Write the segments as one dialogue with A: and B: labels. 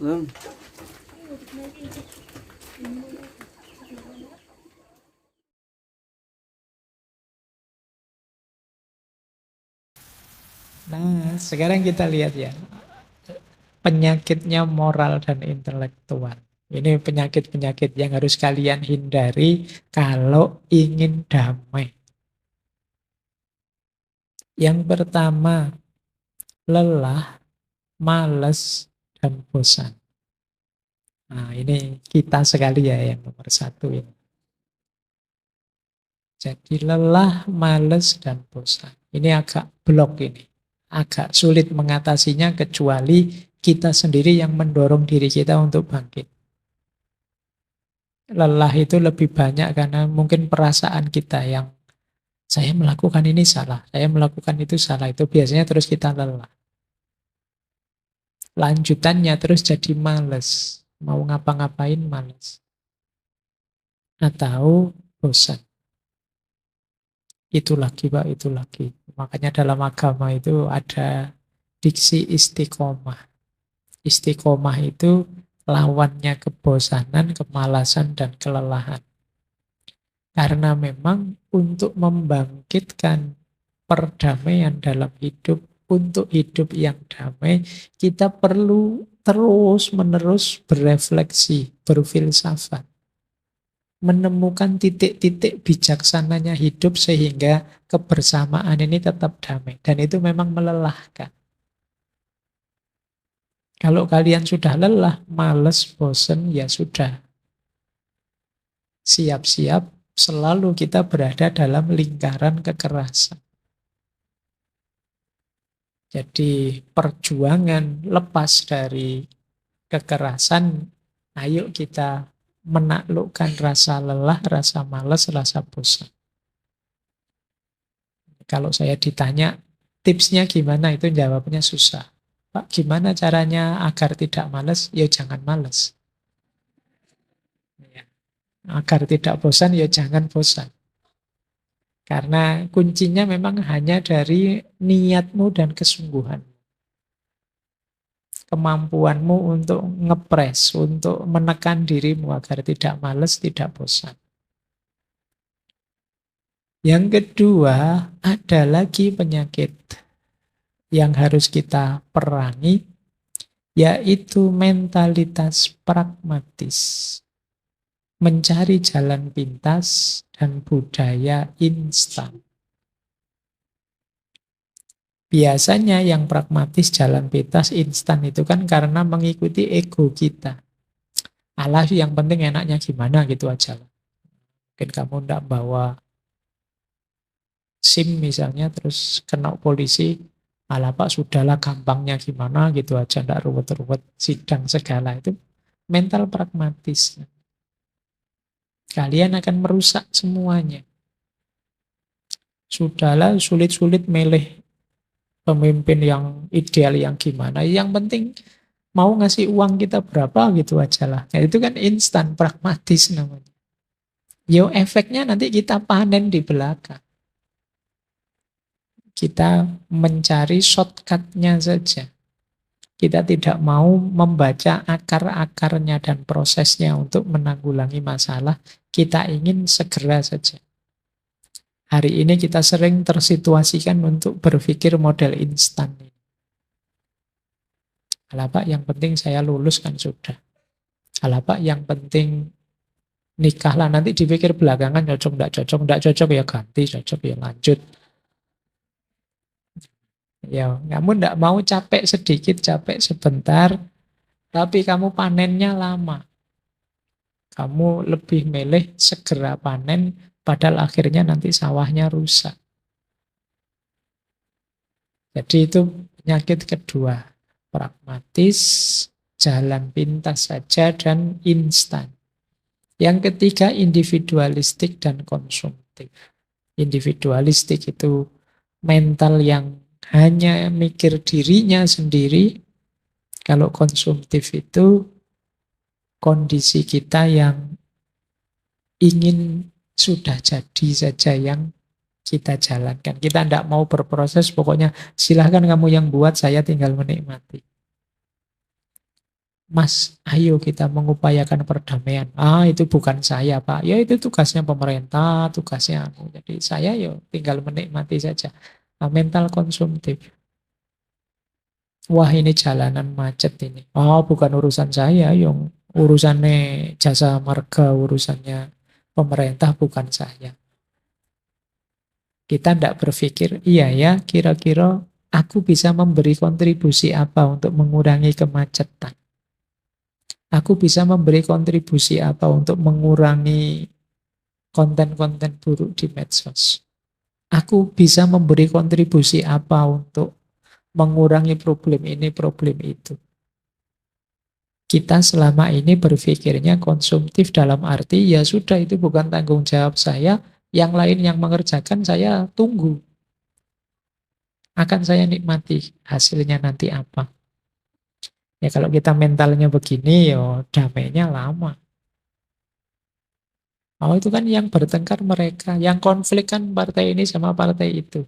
A: Belum.
B: Nah, sekarang kita lihat ya, penyakitnya moral dan intelektual. Ini penyakit-penyakit yang harus kalian hindari kalau ingin damai. Yang pertama, lelah, malas, dan bosan. Nah, ini kita sekali ya yang nomor satu ini. Jadi lelah, males, dan bosan. Ini agak blok ini. Agak sulit mengatasinya kecuali kita sendiri yang mendorong diri kita untuk bangkit. Lelah itu lebih banyak karena mungkin perasaan kita yang saya melakukan ini salah, saya melakukan itu salah. Itu biasanya terus kita lelah. Lanjutannya terus jadi males. Mau ngapa-ngapain males. Atau bosan. Itu lagi Pak, itu lagi. Makanya dalam agama itu ada diksi istiqomah. Istiqomah itu lawannya kebosanan, kemalasan, dan kelelahan. Karena memang untuk membangkitkan perdamaian dalam hidup, untuk hidup yang damai, kita perlu terus-menerus berefleksi, berfilsafat. Menemukan titik-titik bijaksananya hidup sehingga kebersamaan ini tetap damai. Dan itu memang melelahkan. Kalau kalian sudah lelah, males, bosen, ya sudah. Siap-siap selalu kita berada dalam lingkaran kekerasan. Jadi perjuangan lepas dari kekerasan, ayo kita menaklukkan rasa lelah, rasa malas, rasa bosan. Kalau saya ditanya tipsnya gimana, itu jawabnya susah. Pak, gimana caranya agar tidak malas? Ya jangan malas. Ya. Agar tidak bosan, ya jangan bosan. Karena kuncinya memang hanya dari niatmu dan kesungguhan. Kemampuanmu untuk ngepres, untuk menekan dirimu agar tidak malas, tidak bosan. Yang kedua, ada lagi penyakit yang harus kita perangi, yaitu mentalitas pragmatis. Mencari jalan pintas dan budaya instan. Biasanya yang pragmatis jalan pintas instan itu kan karena mengikuti ego kita. Alah yang penting enaknya gimana gitu aja. Mungkin kamu ndak bawa SIM misalnya terus kena polisi, alah Pak sudahlah gampangnya gimana gitu aja, ndak ruwet-ruwet sidang segala. Itu mental pragmatis. Kalian akan merusak semuanya. Sudahlah sulit-sulit milih pemimpin yang ideal yang gimana. Yang penting mau ngasih uang kita berapa gitu aja lah. Nah, itu kan instan, pragmatis namanya. Yo efeknya nanti kita panen di belakang. Kita mencari shortcut-nya saja. Kita tidak mau membaca akar-akarnya dan prosesnya untuk menanggulangi masalah. Kita ingin segera saja. Hari ini kita sering tersituasikan untuk berpikir model instan. Alah Pak, yang penting saya lulus kan sudah. Alah Pak, yang penting nikah lah. Nanti dipikir belakangan cocok, enggak cocok ya ganti, cocok ya lanjut. Ya, kamu enggak mau capek sedikit, capek sebentar, tapi kamu panennya lama. Kamu lebih milih segera panen, padahal akhirnya nanti sawahnya rusak. Jadi itu penyakit kedua. Pragmatis, jalan pintas saja, dan instan. Yang ketiga, individualistik dan konsumtif. Individualistik itu mental yang hanya mikir dirinya sendiri. Kalau konsumtif itu kondisi kita yang ingin sudah jadi saja yang kita jalankan. Kita tidak mau berproses, pokoknya silahkan kamu yang buat, saya tinggal menikmati. Mas, ayo kita mengupayakan perdamaian. Ah, itu bukan saya, Pak. Ya itu tugasnya pemerintah, tugasnya aku. Jadi saya ya tinggal menikmati saja. Nah, mental konsumtif. Wah, ini jalanan macet ini. Oh, bukan urusan saya, yang urusannya jasa marga, urusannya pemerintah, bukan saya. Kita tidak berpikir, iya ya, kira-kira aku bisa memberi kontribusi apa untuk mengurangi kemacetan. Aku bisa memberi kontribusi apa untuk mengurangi konten-konten buruk di medsos. Aku bisa memberi kontribusi apa untuk mengurangi problem ini, problem itu. Kita selama ini berpikirnya konsumtif dalam arti, ya sudah itu bukan tanggung jawab saya, yang lain yang mengerjakan saya tunggu. Akan saya nikmati hasilnya nanti apa. Ya kalau kita mentalnya begini, ya damainya lama. Oh itu kan yang bertengkar mereka, yang konflik kan partai ini sama partai itu.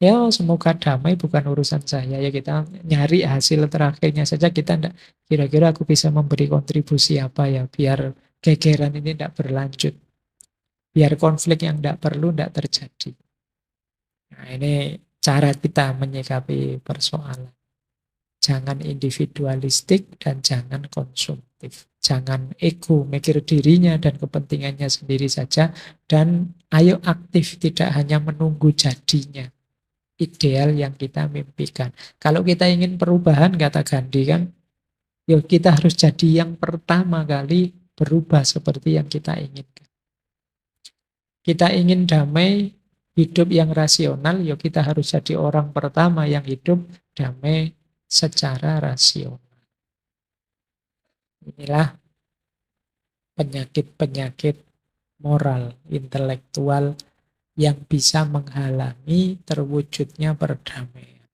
B: Ya semoga damai bukan urusan saya, ya kita nyari hasil terakhirnya saja, kita enggak, kira-kira aku bisa memberi kontribusi apa ya biar gegeran ini tidak berlanjut, biar konflik yang tidak perlu tidak terjadi. Nah ini cara kita menyikapi persoalan. Jangan individualistik dan jangan konsumtif. Jangan ego, mikir dirinya dan kepentingannya sendiri saja. Dan ayo aktif, tidak hanya menunggu jadinya. Ideal yang kita mimpikan. Kalau kita ingin perubahan, kata Gandhi kan, yuk kita harus jadi yang pertama kali berubah seperti yang kita inginkan. Kita ingin damai, hidup yang rasional, yuk kita harus jadi orang pertama yang hidup damai secara rasional. Inilah penyakit-penyakit moral, intelektual yang bisa menghalangi terwujudnya perdamaian.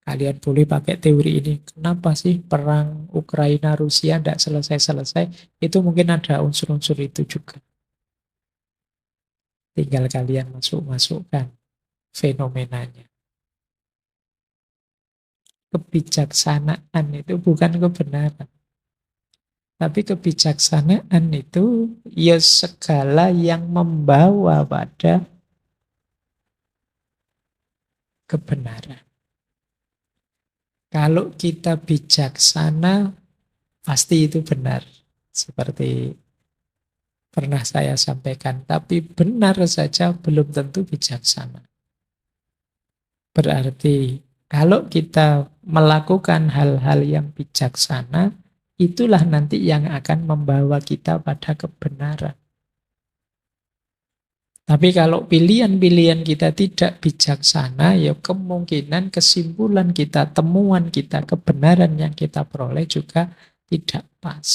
B: Kalian boleh pakai teori ini. Kenapa sih perang Ukraina-Rusia tidak selesai-selesai? Itu mungkin ada unsur-unsur itu juga. Tinggal kalian masuk-masukkan fenomenanya. Kebijaksanaan itu bukan kebenaran. Tapi kebijaksanaan itu ya segala yang membawa pada kebenaran. Kalau kita bijaksana, pasti itu benar. Seperti pernah saya sampaikan. Tapi benar saja belum tentu bijaksana. Berarti kalau kita melakukan hal-hal yang bijaksana, itulah nanti yang akan membawa kita pada kebenaran. Tapi kalau pilihan-pilihan kita tidak bijaksana, ya kemungkinan kesimpulan kita, temuan kita, kebenaran yang kita peroleh juga tidak pas.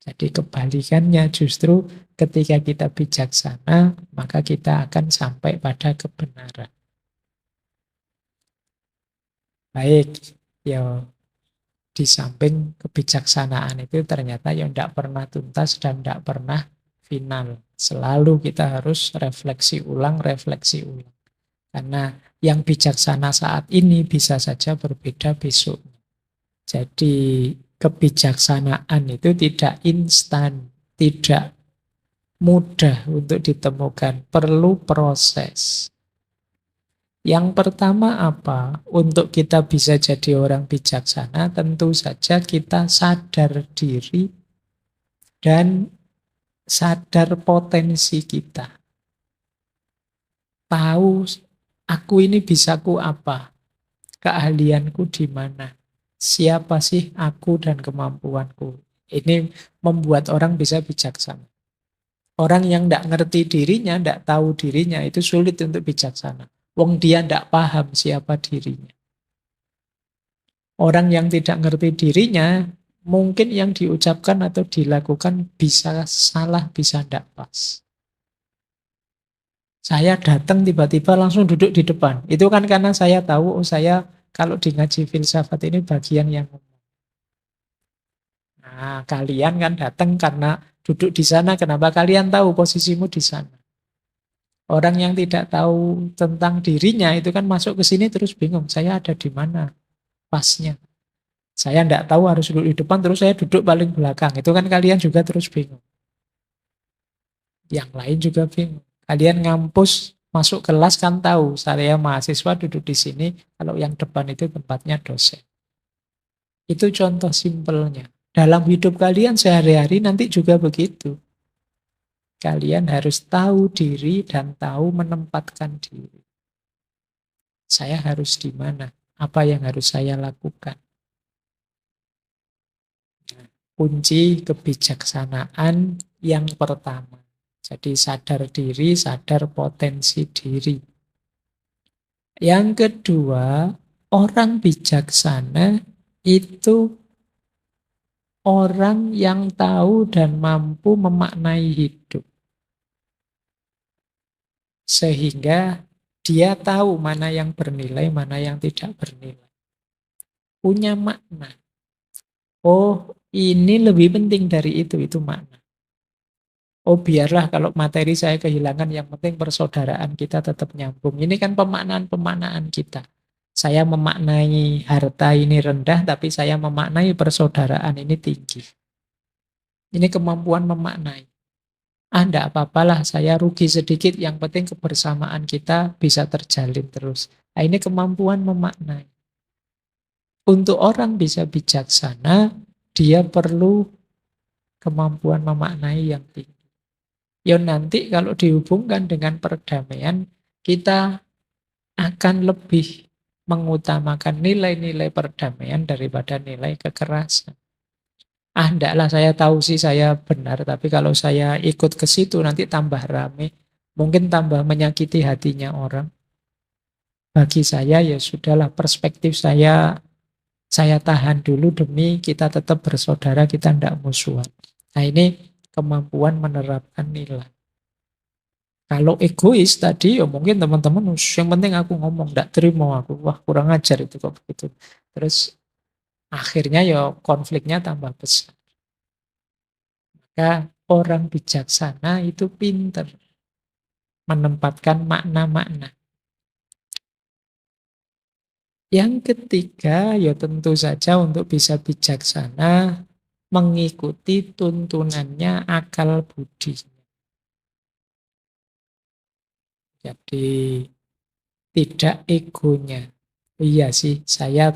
B: Jadi kebalikannya justru ketika kita bijaksana, maka kita akan sampai pada kebenaran. Baik, ya di samping kebijaksanaan itu ternyata yang tidak pernah tuntas dan tidak pernah final. Selalu kita harus refleksi ulang. Karena yang bijaksana saat ini bisa saja berbeda besok. Jadi kebijaksanaan itu tidak instan, tidak mudah untuk ditemukan, perlu proses. Yang pertama apa? Untuk kita bisa jadi orang bijaksana, tentu saja kita sadar diri dan sadar potensi kita. Tahu aku ini bisaku apa? Keahlianku di mana? Siapa sih aku dan kemampuanku? Ini membuat orang bisa bijaksana. Orang yang tidak ngerti dirinya, tidak tahu dirinya, itu sulit untuk bijaksana. Wong dia tidak paham siapa dirinya. Orang yang tidak ngerti dirinya, mungkin yang diucapkan atau dilakukan bisa salah, bisa tidak pas. Saya datang tiba-tiba langsung duduk di depan. Itu kan karena saya tahu, oh saya kalau di ngaji filsafat ini bagian yang ngomong. Nah, kalian kan datang karena duduk di sana. Kenapa kalian tahu posisimu di sana? Orang yang tidak tahu tentang dirinya itu kan masuk ke sini terus bingung. Saya ada di mana? pasnya. Saya tidak tahu harus duduk di depan, terus saya duduk paling belakang. Itu kan kalian juga terus bingung. Yang lain juga bingung. Kalian ngampus, masuk kelas kan tahu, saya mahasiswa duduk di sini, kalau yang depan itu tempatnya dosen. Itu contoh simpelnya. Dalam hidup kalian sehari-hari nanti juga begitu. Kalian harus tahu diri dan tahu menempatkan diri. Saya harus di mana? Apa yang harus saya lakukan? Kunci kebijaksanaan yang pertama. Jadi sadar diri, sadar potensi diri. Yang kedua, orang bijaksana itu orang yang tahu dan mampu memaknai hidup. Sehingga dia tahu mana yang bernilai, mana yang tidak bernilai. Punya makna. Oh, ini lebih penting dari itu makna. Oh, biarlah kalau materi saya kehilangan, yang penting persaudaraan kita tetap nyambung. Ini kan pemaknaan-pemaknaan kita. Saya memaknai harta ini rendah, tapi saya memaknai persaudaraan ini tinggi. Ini kemampuan memaknai. Enggak apa-apalah, saya rugi sedikit, yang penting kebersamaan kita bisa terjalin terus. Nah, ini kemampuan memaknai. Untuk orang bisa bijaksana, dia perlu kemampuan memaknai yang tinggi. Ya nanti kalau dihubungkan dengan perdamaian, kita akan lebih mengutamakan nilai-nilai perdamaian daripada nilai kekerasan. Enggak lah, saya tahu sih saya benar, tapi kalau saya ikut ke situ nanti tambah rame, mungkin tambah menyakiti hatinya orang. Bagi saya ya sudahlah, perspektif saya tahan dulu demi kita tetap bersaudara, kita tidak musuhan. Nah ini kemampuan menerapkan nilai. Kalau egois tadi, ya mungkin teman-teman, yang penting aku ngomong, tidak terima aku, wah kurang ajar itu kok begitu. Terus akhirnya ya konfliknya tambah besar. Maka orang bijaksana itu pinter menempatkan makna-makna. Yang ketiga, ya tentu saja untuk bisa bijaksana, mengikuti tuntunannya akal budi. Jadi tidak egonya. Iya sih, saya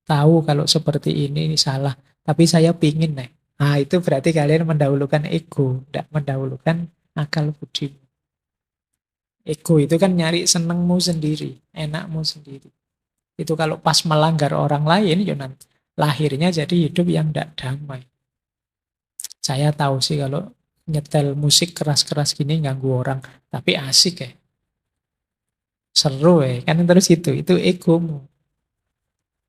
B: tahu kalau seperti ini salah, tapi saya pingin nih. Nah, itu berarti kalian mendahulukan ego, tidak mendahulukan akal budi. Ego itu kan nyari senengmu sendiri, enakmu sendiri. Itu kalau pas melanggar orang lain, ya nanti lahirnya jadi hidup yang tidak damai. Saya tahu sih kalau nyetel musik keras-keras gini ganggu orang, tapi asik ya. Seru ya, kan terus itu egomu.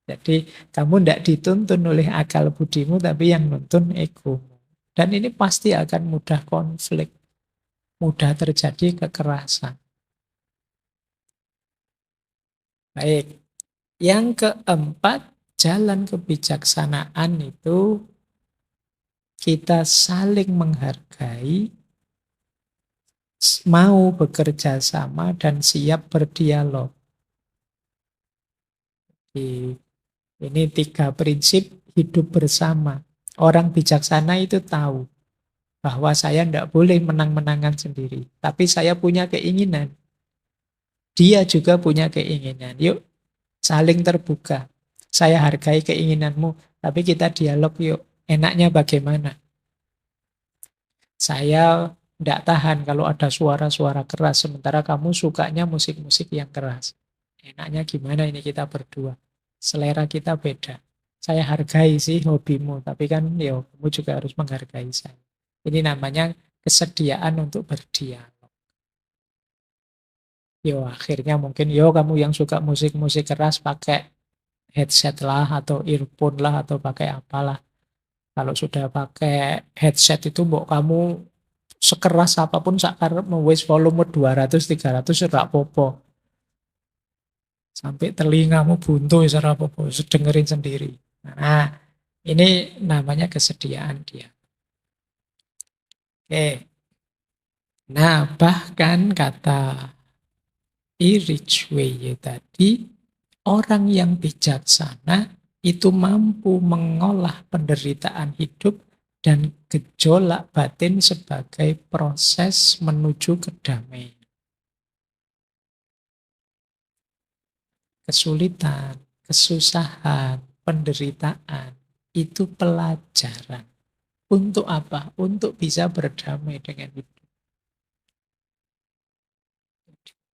B: Jadi kamu tidak dituntun oleh akal budimu, tapi yang nuntun egomu. Dan ini pasti akan mudah konflik, mudah terjadi kekerasan. Baik, yang keempat, jalan kebijaksanaan itu kita saling menghargai, mau bekerja sama, dan siap berdialog. Ini 3 prinsip hidup bersama. Orang bijaksana itu tahu bahwa saya tidak boleh menang-menangan sendiri. Tapi saya punya keinginan. Dia juga punya keinginan. Yuk, saling terbuka. Saya hargai keinginanmu, tapi kita dialog yuk. Enaknya bagaimana? Saya tidak tahan kalau ada suara-suara keras, sementara kamu sukanya musik-musik yang keras. Enaknya gimana ini kita berdua? Selera kita beda. Saya hargai sih hobimu, tapi kan ya kamu juga harus menghargai saya. Ini namanya kesediaan untuk berdialog. Yo akhirnya mungkin kamu yang suka musik-musik keras pakai headset lah atau earphone lah atau pakai apalah. Kalau sudah pakai headset itu mbok kamu sekeras apapun sakar wis volume 200 300 ora apa-apa. Sampai telingamu buntu ya ora apa-apa, dengerin sendiri. Nah, ini namanya kesediaan dia. Oke. Nah, bahkan kata Ridgway tadi, orang yang bijaksana itu mampu mengolah penderitaan hidup dan gejolak batin sebagai proses menuju kedamaian. Kesulitan, kesusahan, penderitaan, itu pelajaran. Untuk apa? Untuk bisa berdamai dengan hidup.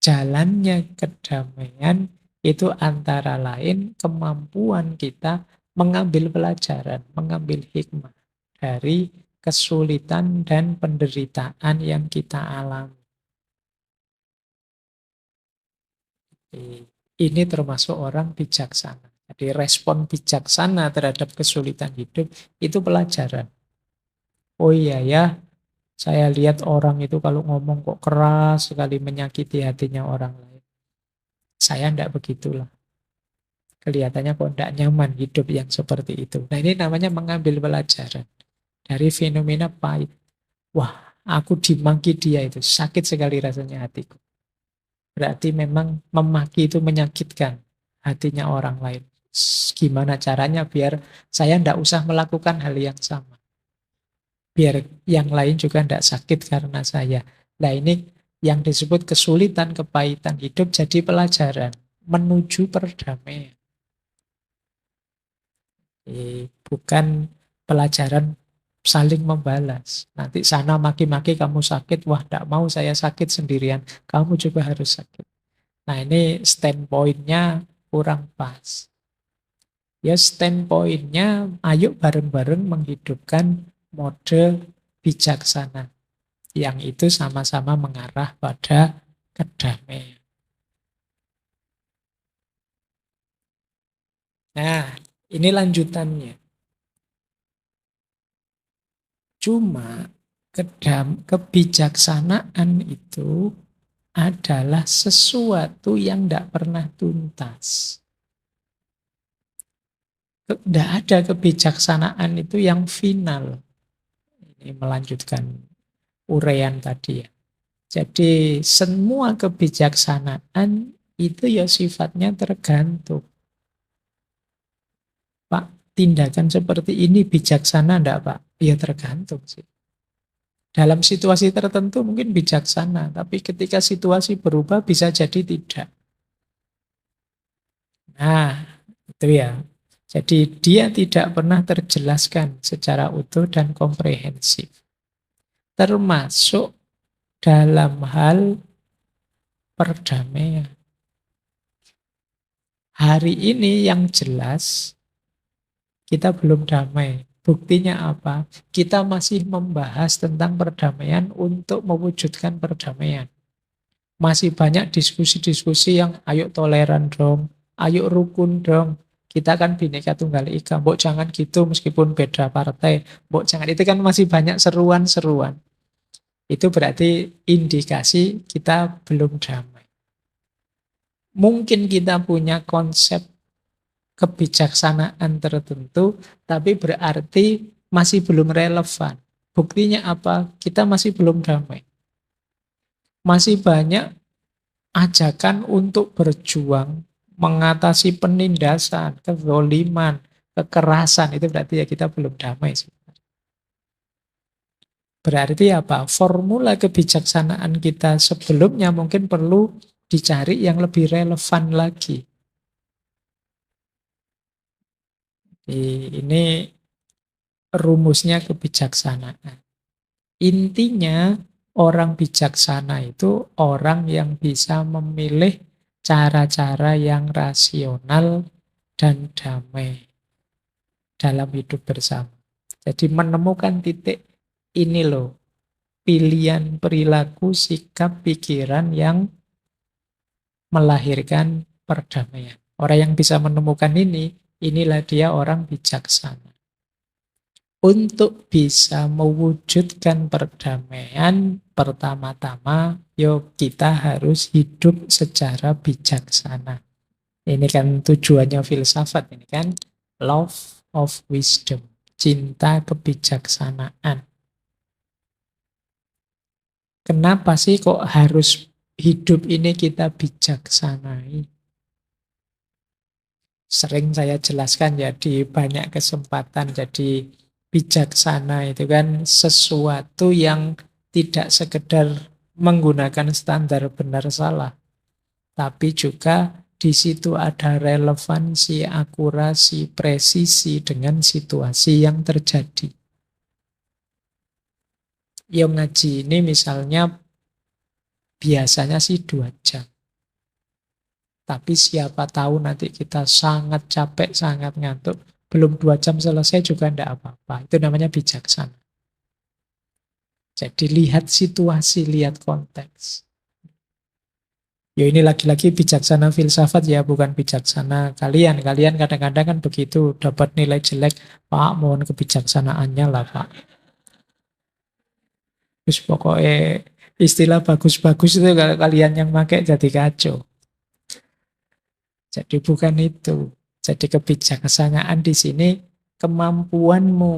B: Jalannya kedamaian itu antara lain kemampuan kita mengambil pelajaran, mengambil hikmah dari kesulitan dan penderitaan yang kita alami. Ini termasuk orang bijaksana. Jadi respon bijaksana terhadap kesulitan hidup itu pelajaran. Oh iya ya, saya lihat orang itu kalau ngomong kok keras sekali menyakiti hatinya orang lain. Saya enggak begitulah. Kelihatannya kok enggak nyaman hidup yang seperti itu. Nah ini namanya mengambil pelajaran dari fenomena pahit. Wah, aku dimaki dia itu. Sakit sekali rasanya hatiku. Berarti memang memaki itu menyakitkan hatinya orang lain. Gimana caranya biar saya enggak usah melakukan hal yang sama. Biar yang lain juga enggak sakit karena saya. Nah ini yang disebut kesulitan, kepahitan hidup jadi pelajaran menuju perdamaian. Bukan pelajaran saling membalas. Nanti sana maki-maki kamu sakit, wah tidak mau saya sakit sendirian, kamu juga harus sakit. Nah ini standpoint-nya kurang pas. Ya standpoint-nya ayo bareng-bareng menghidupkan mode bijaksana. Yang itu sama-sama mengarah pada kedamaian. Nah ini lanjutannya. Cuma kebijaksanaan itu adalah sesuatu yang tidak pernah tuntas. Tidak ada kebijaksanaan itu yang final. Ini melanjutkan uraian tadi ya. Jadi semua kebijaksanaan itu ya sifatnya tergantung. Pak, tindakan seperti ini bijaksana enggak Pak? Ya tergantung sih. Dalam situasi tertentu mungkin bijaksana, tapi ketika situasi berubah bisa jadi tidak. Nah, itu ya. Jadi dia tidak pernah terjelaskan secara utuh dan komprehensif. Termasuk dalam hal perdamaian. Hari ini yang jelas kita belum damai. Buktinya apa? Kita masih membahas tentang perdamaian untuk mewujudkan perdamaian. Masih banyak diskusi-diskusi yang ayo toleran dong, ayo rukun dong. Kita kan Bhinneka Tunggal Ika, mbok jangan gitu meskipun beda partai, mbok jangan. Itu kan masih banyak seruan-seruan. Itu berarti indikasi kita belum damai. Mungkin kita punya konsep kebijaksanaan tertentu, tapi berarti masih belum relevan. Buktinya apa? Kita masih belum damai. Masih banyak ajakan untuk berjuang mengatasi penindasan, kezoliman, kekerasan. Itu berarti ya kita belum damai. Berarti apa? Formula kebijaksanaan kita sebelumnya mungkin perlu dicari yang lebih relevan lagi. Ini rumusnya kebijaksanaan. Intinya orang bijaksana itu orang yang bisa memilih cara-cara yang rasional dan damai dalam hidup bersama. Jadi menemukan titik ini loh, pilihan perilaku, sikap, pikiran yang melahirkan perdamaian. Orang yang bisa menemukan ini, inilah dia orang bijaksana. Untuk bisa mewujudkan perdamaian, pertama-tama, yuk kita harus hidup secara bijaksana. Ini kan tujuannya filsafat, ini kan love of wisdom, cinta kebijaksanaan. Kenapa sih kok harus hidup ini kita bijaksanai? Sering saya jelaskan ya di banyak kesempatan. Jadi bijaksana itu kan sesuatu yang tidak sekedar menggunakan standar benar salah, tapi juga di situ ada relevansi, akurasi, presisi dengan situasi yang terjadi. Yang ngaji ini misalnya biasanya sih 2 jam. Tapi siapa tahu nanti kita sangat capek, sangat ngantuk. Belum 2 jam selesai juga tidak apa-apa. Itu namanya bijaksana. Jadi lihat situasi, lihat konteks. Ya ini lagi-lagi bijaksana filsafat ya, bukan bijaksana kalian. Kalian kadang-kadang kan begitu, dapat nilai jelek. Pak, mohon kebijaksanaannya lah Pak. Terus pokoknya istilah bagus-bagus itu kalau kalian yang pakai jadi kacau. Jadi bukan itu. Jadi kebijaksanaan di sini kemampuanmu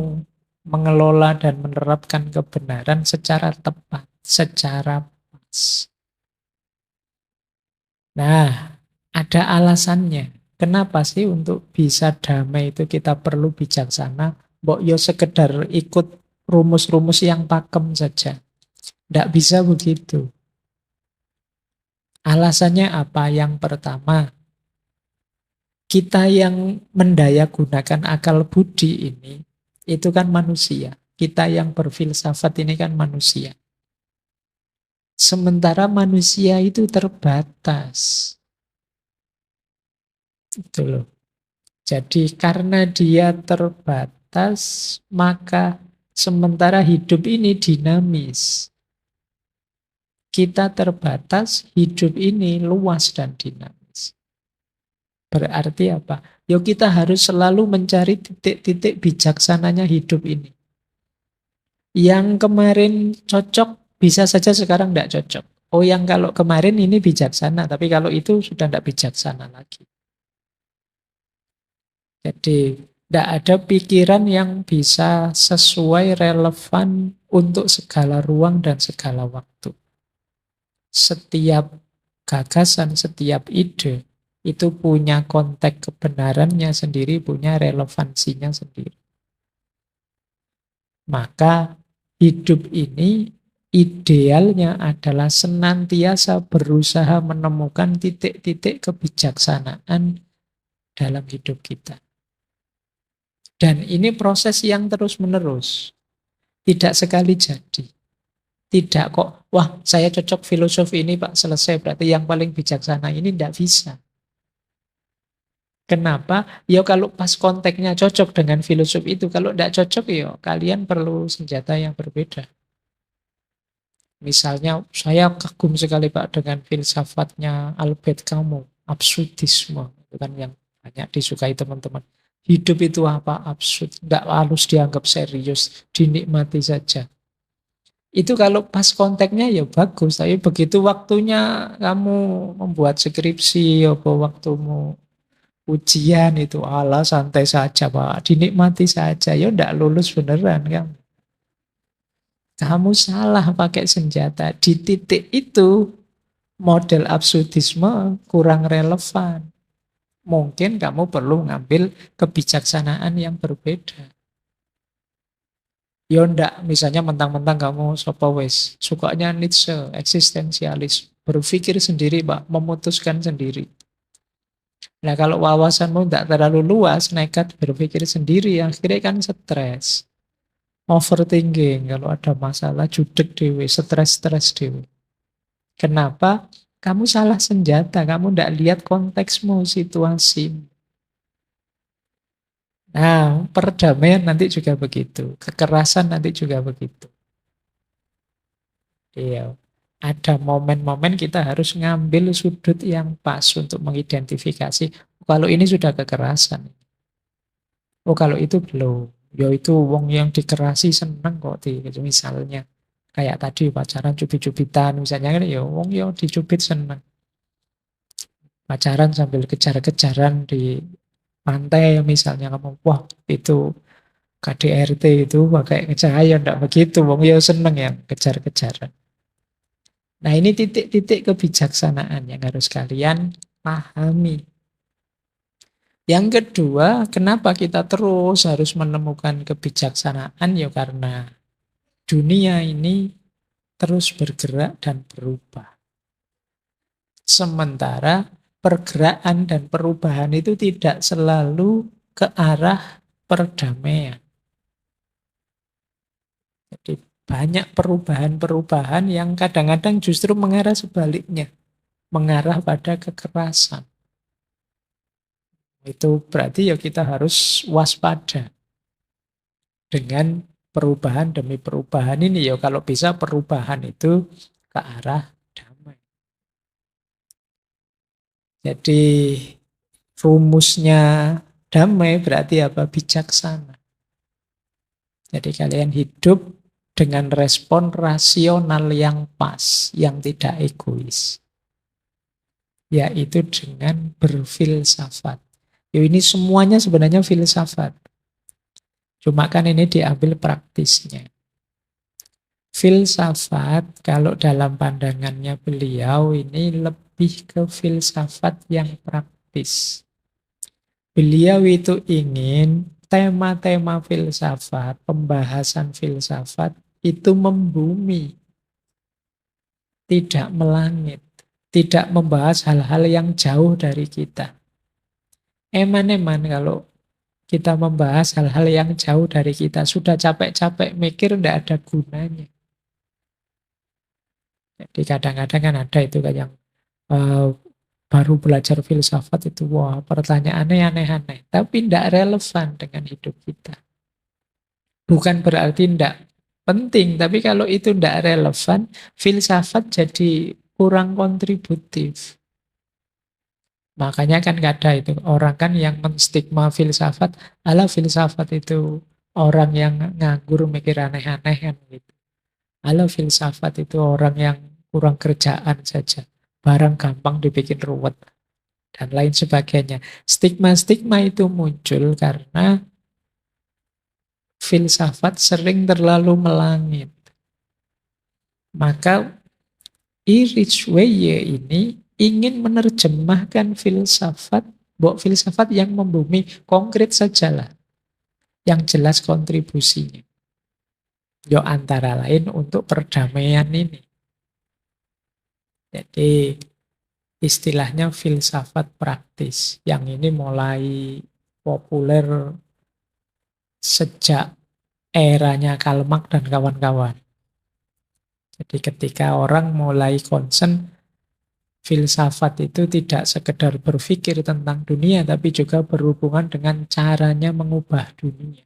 B: mengelola dan menerapkan kebenaran secara tepat, secara pas. Nah, ada alasannya. Kenapa sih untuk bisa damai itu kita perlu bijaksana? Mbok yo sekedar ikut rumus-rumus yang pakem saja. Tidak bisa begitu. Alasannya apa? Yang pertama, kita yang mendaya gunakan akal budi ini, itu kan manusia. Kita yang berfilsafat ini kan manusia. Sementara manusia itu terbatas. Itu loh. Jadi karena dia terbatas, maka sementara hidup ini dinamis. Kita terbatas, hidup ini luas dan dinamis. Berarti apa? Yo kita harus selalu mencari titik-titik bijaksananya hidup ini. Yang kemarin cocok, bisa saja sekarang tidak cocok. Oh yang kalau kemarin ini bijaksana, tapi kalau itu sudah tidak bijaksana lagi. Jadi tidak ada pikiran yang bisa sesuai relevan untuk segala ruang dan segala waktu. Setiap gagasan, setiap ide itu punya konteks kebenarannya sendiri, punya relevansinya sendiri. Maka hidup ini idealnya adalah senantiasa berusaha menemukan titik-titik kebijaksanaan dalam hidup kita. Dan ini proses yang terus-menerus. Tidak sekali jadi. Tidak kok, wah saya cocok filosofi ini Pak, selesai. Berarti yang paling bijaksana ini tidak bisa. Kenapa? Ya kalau pas konteksnya cocok dengan filosofi itu. Kalau tidak cocok ya kalian perlu senjata yang berbeda. Misalnya saya kagum sekali Pak dengan filsafatnya Albert Camus. Absurdisme. Itu kan yang banyak disukai teman-teman. Hidup itu apa? Absurd. Tidak harus dianggap serius. Dinikmati saja. Itu kalau pas konteksnya ya bagus. Tapi begitu waktunya kamu membuat skripsi, apa waktumu ujian itu ala santai saja Pak, dinikmati saja, ya ndak lulus beneran kan. Kamu salah pakai senjata. Di titik itu model absurdisme kurang relevan. Mungkin kamu perlu ngambil kebijaksanaan yang berbeda. Ya ndak, misalnya mentang-mentang kamu sapa wis, sukanya Nietzsche, eksistensialis, berpikir sendiri Pak, memutuskan sendiri. Nah kalau wawasanmu tidak terlalu luas, nekat berpikir sendiri, akhirnya kan stres. Overthinking, kalau ada masalah judek dewe, stres-stres dewe. Kenapa? Kamu salah senjata, kamu tidak lihat konteksmu, situasi. Nah, perdamaian nanti juga begitu, kekerasan nanti juga begitu. Iya. Ada momen-momen kita harus ngambil sudut yang pas untuk mengidentifikasi. Kalau ini sudah kekerasan. Oh kalau itu belum. Ya itu wong yang dikerasi seneng kok misalnya. Kayak tadi pacaran cubit-cubitan misalnya kan ya wong yang dicubit seneng. Pacaran sambil kejar-kejaran di pantai misalnya kamu wah itu KDRT itu pakai cahaya ndak begitu wong ya seneng yang kejar-kejaran. Nah ini titik-titik kebijaksanaan yang harus kalian pahami. Yang kedua, kenapa kita terus harus menemukan kebijaksanaan? Ya karena dunia ini terus bergerak dan berubah. Sementara pergerakan dan perubahan itu tidak selalu ke arah perdamaian. Jadi banyak perubahan-perubahan yang kadang-kadang justru mengarah sebaliknya, mengarah pada kekerasan. Itu berarti ya kita harus waspada dengan perubahan demi perubahan ini ya, kalau bisa perubahan itu ke arah damai. Jadi rumusnya damai berarti apa? Bijaksana. Jadi kalian hidup dengan respon rasional yang pas, yang tidak egois. Yaitu dengan berfilsafat. Ya ini semuanya sebenarnya filsafat. Cuma kan ini diambil praktisnya. Filsafat kalau dalam pandangannya beliau ini lebih ke filsafat yang praktis. Beliau itu ingin tema-tema filsafat, pembahasan filsafat itu membumi, tidak melangit, tidak membahas hal-hal yang jauh dari kita. Eman-eman kalau kita membahas hal-hal yang jauh dari kita, sudah capek-capek mikir, tidak ada gunanya. Jadi kadang-kadang kan ada itu kan yang eh, baru belajar filsafat itu, wah pertanyaannya aneh-aneh, tapi tidak relevan dengan hidup kita. Bukan berarti tidak penting, tapi kalau itu tidak relevan, filsafat jadi kurang kontributif. Makanya kan nggak ada itu orang kan yang menstigma filsafat, ala filsafat itu orang yang nganggur mikir aneh-aneh kan gitu. Ala filsafat itu orang yang kurang kerjaan saja, barang gampang dibikin ruwet dan lain sebagainya. Stigma-stigma itu muncul karena filsafat sering terlalu melangit. Maka Erich Weye ini ingin menerjemahkan filsafat, filsafat yang membumi, konkret sajalah, yang jelas kontribusinya. Yo antara lain untuk perdamaian ini. Jadi istilahnya filsafat praktis. Yang ini mulai populer sejak eranya Karl Marx dan kawan-kawan. Jadi ketika orang mulai concern filsafat itu tidak sekedar berpikir tentang dunia, tapi juga berhubungan dengan caranya mengubah dunia.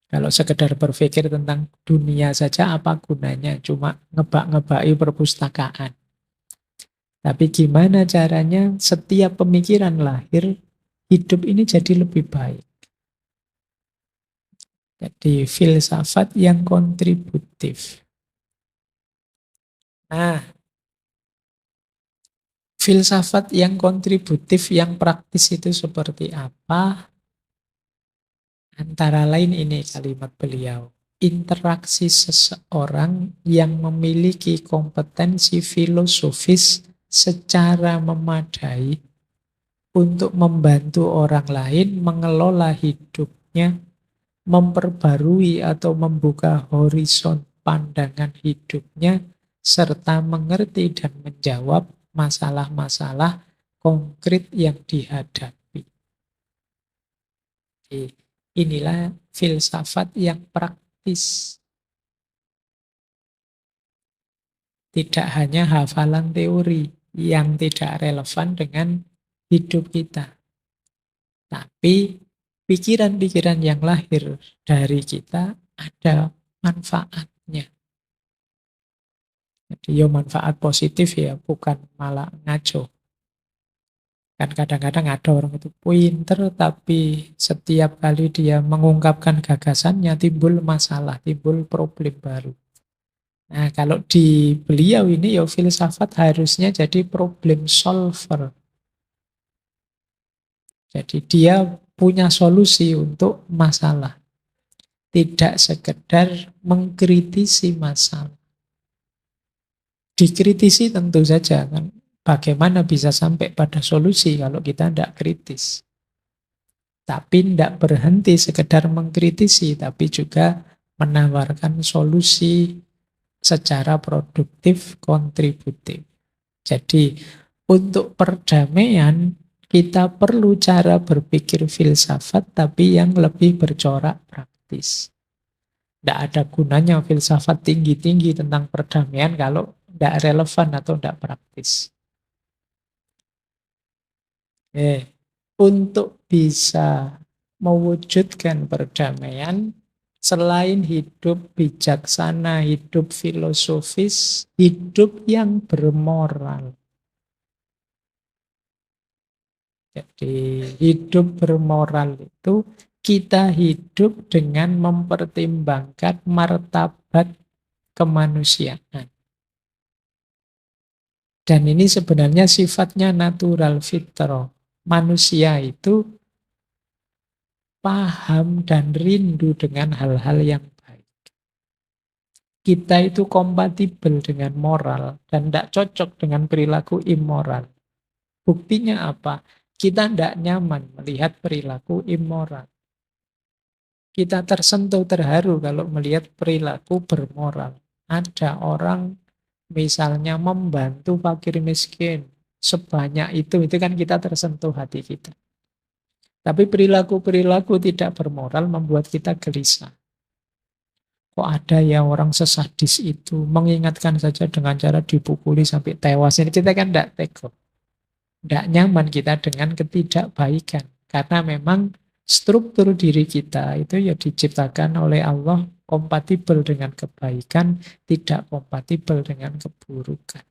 B: Kalau sekedar berpikir tentang dunia saja, apa gunanya? Cuma ngebak-ngebaki perpustakaan. Tapi gimana caranya setiap pemikiran lahir, hidup ini jadi lebih baik. Jadi filsafat yang kontributif. Nah, filsafat yang kontributif, yang praktis itu seperti apa? Antara lain ini kalimat beliau. Interaksi seseorang yang memiliki kompetensi filosofis secara memadai untuk membantu orang lain mengelola hidupnya, memperbarui atau membuka horizon pandangan hidupnya, serta mengerti dan menjawab masalah-masalah konkret yang dihadapi. Inilah filsafat yang praktis. Tidak hanya hafalan teori yang tidak relevan dengan hidup kita. Tapi pikiran-pikiran yang lahir dari kita ada manfaatnya. Jadi ya manfaat positif ya, bukan malah ngaco. Kan kadang-kadang ada orang itu pinter tapi setiap kali dia mengungkapkan gagasannya timbul masalah, timbul problem baru. Nah kalau di beliau ini ya filsafat harusnya jadi problem solver. Jadi dia punya solusi untuk masalah. Tidak sekedar mengkritisi masalah. Dikritisi tentu saja kan. Bagaimana bisa sampai pada solusi kalau kita tidak kritis? Tapi tidak berhenti sekedar mengkritisi, tapi juga menawarkan solusi secara produktif, kontributif. Jadi untuk perdamaian kita perlu cara berpikir filsafat tapi yang lebih bercorak praktis. Tidak ada gunanya filsafat tinggi-tinggi tentang perdamaian kalau tidak relevan atau tidak praktis. Untuk bisa mewujudkan perdamaian, selain hidup bijaksana, hidup filosofis, hidup yang bermoral. Jadi hidup bermoral itu kita hidup dengan mempertimbangkan martabat kemanusiaan. Dan ini sebenarnya sifatnya natural fitrah. Manusia itu paham dan rindu dengan hal-hal yang baik. Kita itu kompatibel dengan moral dan tidak cocok dengan perilaku immoral. Buktinya apa? Kita tidak nyaman melihat perilaku immoral. Kita tersentuh, terharu kalau melihat perilaku bermoral. Ada orang misalnya membantu fakir miskin sebanyak itu kan kita tersentuh hati kita. Tapi perilaku-perilaku tidak bermoral membuat kita gelisah. Kok ada ya orang sesadis itu, mengingatkan saja dengan cara dipukuli sampai tewas. Ini kita kan tidak tega. Tidak nyaman kita dengan ketidakbaikan. Karena memang struktur diri kita itu ya diciptakan oleh Allah kompatibel dengan kebaikan, tidak kompatibel dengan keburukan.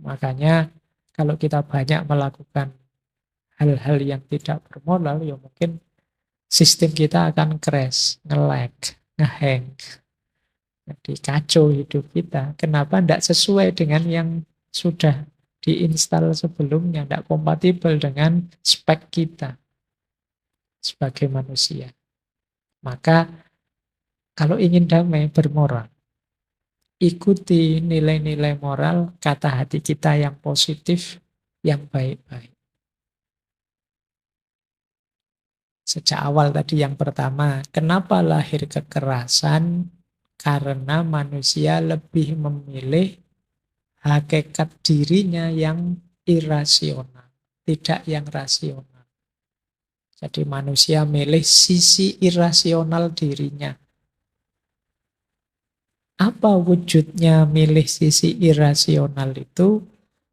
B: Makanya kalau kita banyak melakukan hal-hal yang tidak bermoral, ya mungkin sistem kita akan crash, nge-lag, nge-hang. Jadi kacau hidup kita. Kenapa tidak sesuai dengan yang sudah diinstal sebelumnya, tidak kompatibel dengan spek kita sebagai manusia. Maka kalau ingin damai, bermoral. Ikuti nilai-nilai moral, kata hati kita yang positif, yang baik-baik. Sejak awal tadi yang pertama, kenapa lahir kekerasan? Karena manusia lebih memilih hakikat dirinya yang irasional, tidak yang rasional. Jadi manusia milih sisi irasional dirinya. Apa wujudnya milih sisi irasional itu?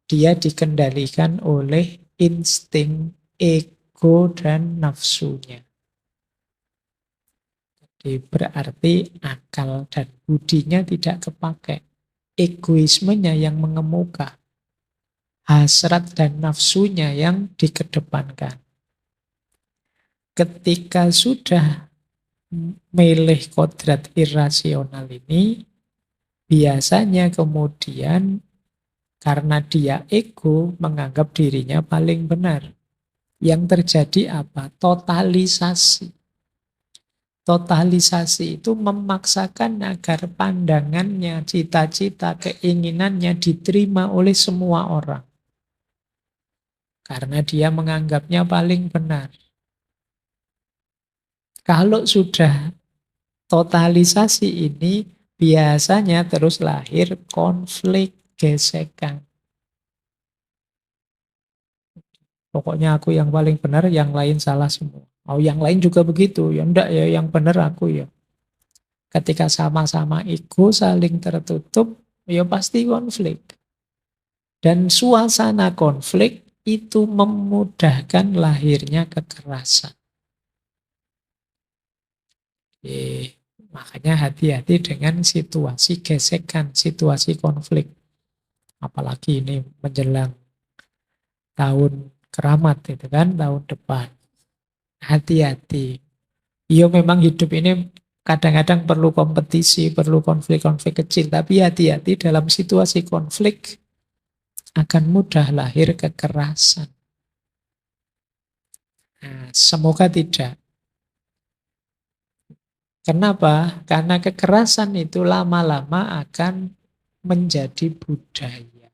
B: Dia dikendalikan oleh insting, ego, dan nafsunya. Jadi berarti akal dan budinya tidak kepakai. Egoismenya yang mengemuka. Hasrat dan nafsunya yang dikedepankan. Ketika sudah milih kodrat irasional ini, biasanya kemudian karena dia ego menganggap dirinya paling benar. Yang terjadi apa? Totalisasi. Totalisasi itu memaksakan agar pandangannya, cita-cita, keinginannya diterima oleh semua orang. Karena dia menganggapnya paling benar. Kalau sudah totalisasi ini, biasanya terus lahir konflik, gesekan. Pokoknya aku yang paling benar, yang lain salah semua. Oh, yang lain juga begitu. Ya enggak ya, yang benar aku ya. Ketika sama-sama ego saling tertutup, ya pasti konflik. Dan suasana konflik itu memudahkan lahirnya kekerasan. Makanya hati-hati dengan situasi gesekan, situasi konflik. Apalagi ini menjelang tahun keramat itu kan, tahun depan. Hati-hati. Iya memang hidup ini kadang-kadang perlu kompetisi, perlu konflik-konflik kecil. Tapi hati-hati dalam situasi konflik akan mudah lahir kekerasan. Nah, semoga tidak. Kenapa? Karena kekerasan itu lama-lama akan menjadi budaya.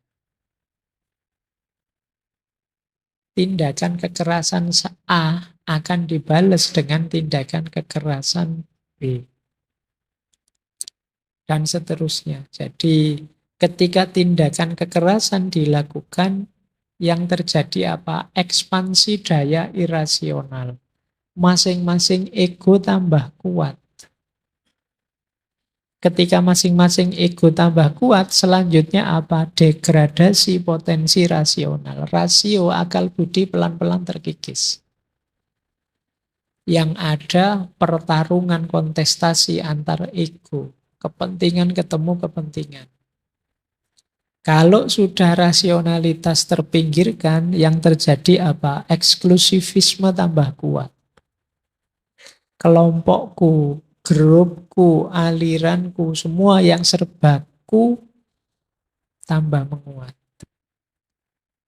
B: tindakan kekerasan A akan dibalas dengan tindakan kekerasan B. Dan seterusnya. Jadi ketika tindakan kekerasan dilakukan, yang terjadi apa? Ekspansi daya irasional. Masing-masing ego tambah kuat. Ketika masing-masing ego tambah kuat, selanjutnya apa? Degradasi potensi rasional. Rasio akal budi pelan-pelan terkikis. Yang ada pertarungan kontestasi antar ego. Kepentingan ketemu kepentingan. Kalau sudah rasionalitas terpinggirkan, yang terjadi apa? Eksklusivisme tambah kuat. Kelompokku, grupku, aliranku, semua yang serbaku tambah menguat.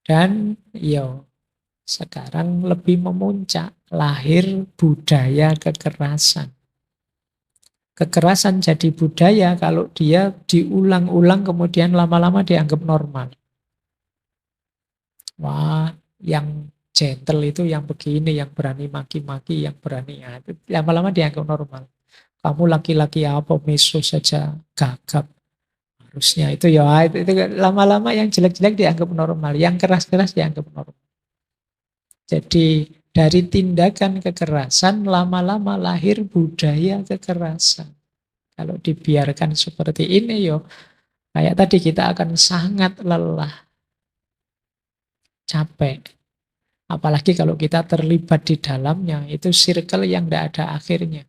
B: Dan sekarang lebih memuncak, lahir budaya kekerasan. Kekerasan jadi budaya kalau dia diulang-ulang kemudian lama-lama dianggap normal. Wah, yang gentle itu yang begini, yang berani maki-maki, yang berani lama-lama dianggap normal. Kamu laki-laki apa, meso saja gagap. Harusnya itu itu lama-lama yang jelek-jelek dianggap normal, yang keras-keras dianggap normal. Jadi dari tindakan kekerasan lama-lama lahir budaya kekerasan. Kalau dibiarkan seperti ini kayak tadi kita akan sangat lelah, capek. Apalagi kalau kita terlibat di dalamnya, itu circle yang tidak ada akhirnya.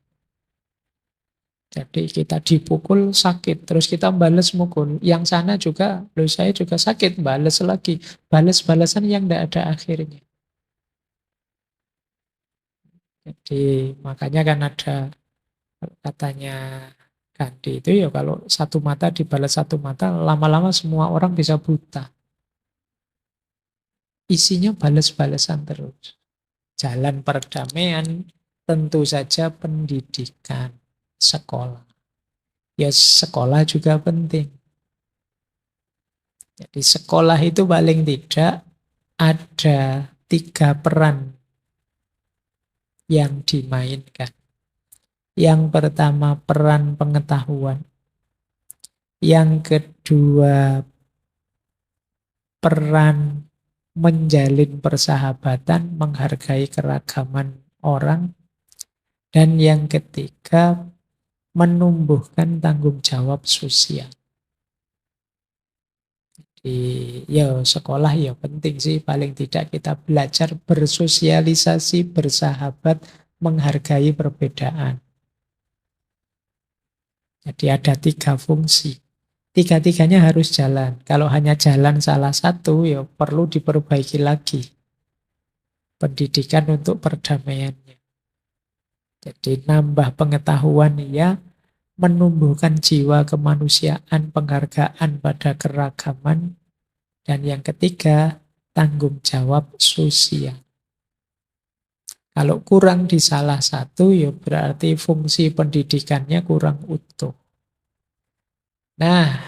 B: Jadi kita dipukul sakit, terus kita balas mukul. Yang sana juga, saya juga sakit, balas lagi. Balas-balasan yang tidak ada akhirnya. Jadi makanya kan ada katanya Gandhi itu kalau satu mata dibalas satu mata, lama-lama semua orang bisa buta. Isinya balas-balasan terus. Jalan perdamaian tentu saja pendidikan, sekolah. Ya sekolah juga penting. Jadi sekolah itu paling tidak ada 3 peran yang dimainkan. Yang pertama peran pengetahuan. Yang kedua peran menjalin persahabatan, menghargai keragaman orang. Dan yang ketiga menumbuhkan tanggung jawab sosial. Jadi sekolah penting sih, paling tidak kita belajar bersosialisasi, bersahabat, menghargai perbedaan. Jadi ada 3 fungsi. 3-tiganya harus jalan. Kalau hanya jalan salah satu, perlu diperbaiki lagi. Pendidikan untuk perdamaiannya. Jadi nambah pengetahuan menumbuhkan jiwa kemanusiaan, penghargaan pada keragaman. Dan yang ketiga, tanggung jawab sosial. Kalau kurang di salah satu, berarti fungsi pendidikannya kurang utuh. Nah,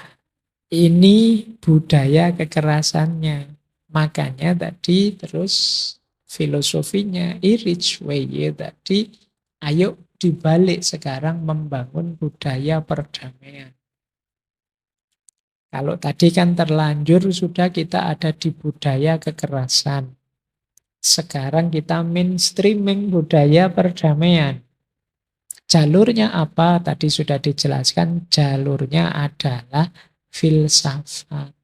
B: ini budaya kekerasannya. Makanya tadi terus filosofinya Erich Weye tadi, ayo dibalik sekarang membangun budaya perdamaian. Kalau tadi kan terlanjur sudah kita ada di budaya kekerasan. Sekarang kita mainstreaming budaya perdamaian. Jalurnya apa? Tadi sudah dijelaskan, jalurnya adalah filsafat.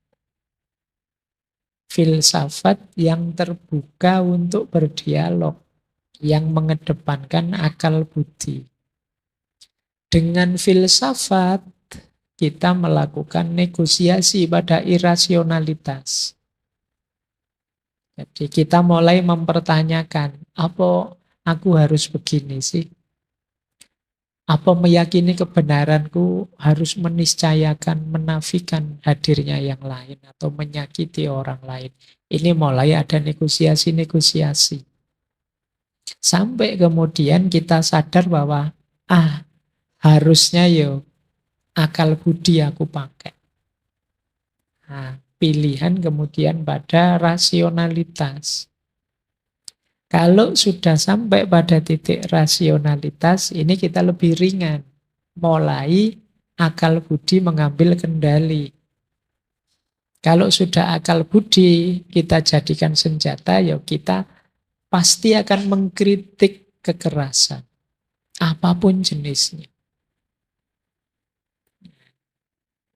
B: Filsafat yang terbuka untuk berdialog, yang mengedepankan akal budi. Dengan filsafat, kita melakukan negosiasi pada irasionalitas. Jadi kita mulai mempertanyakan, apa aku harus begini sih? Apa meyakini kebenaranku harus meniscayakan, menafikan hadirnya yang lain atau menyakiti orang lain? Ini mulai ada negosiasi-negosiasi. Sampai kemudian kita sadar bahwa harusnya akal budi aku pakai. Pilihan kemudian pada rasionalitas. Kalau sudah sampai pada titik rasionalitas, ini kita lebih ringan. Mulai akal budi mengambil kendali. Kalau sudah akal budi kita jadikan senjata, ya kita pasti akan mengkritik kekerasan. Apapun jenisnya.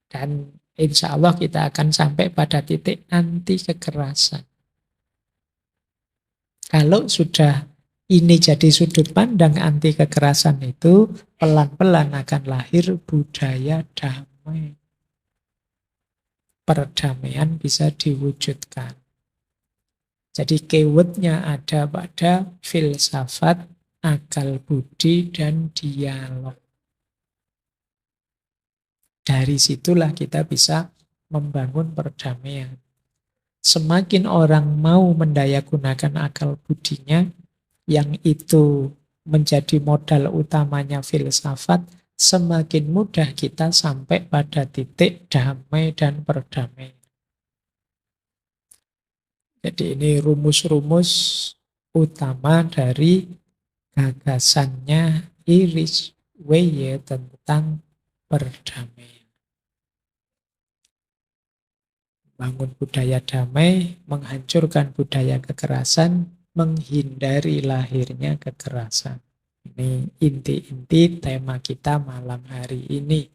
B: Dan insya Allah kita akan sampai pada titik anti kekerasan. Kalau sudah ini jadi sudut pandang anti kekerasan itu, pelan-pelan akan lahir budaya damai. Perdamaian bisa diwujudkan. Jadi keywordnya ada pada filsafat, akal budi, dan dialog. Dari situlah kita bisa membangun perdamaian. Semakin orang mau mendayagunakan akal budinya, yang itu menjadi modal utamanya filsafat, semakin mudah kita sampai pada titik damai dan perdamaian. Jadi ini rumus-rumus utama dari gagasannya Iris Weye tentang perdamaian. Bangun budaya damai, menghancurkan budaya kekerasan, menghindari lahirnya kekerasan. Ini inti-inti tema kita malam hari ini.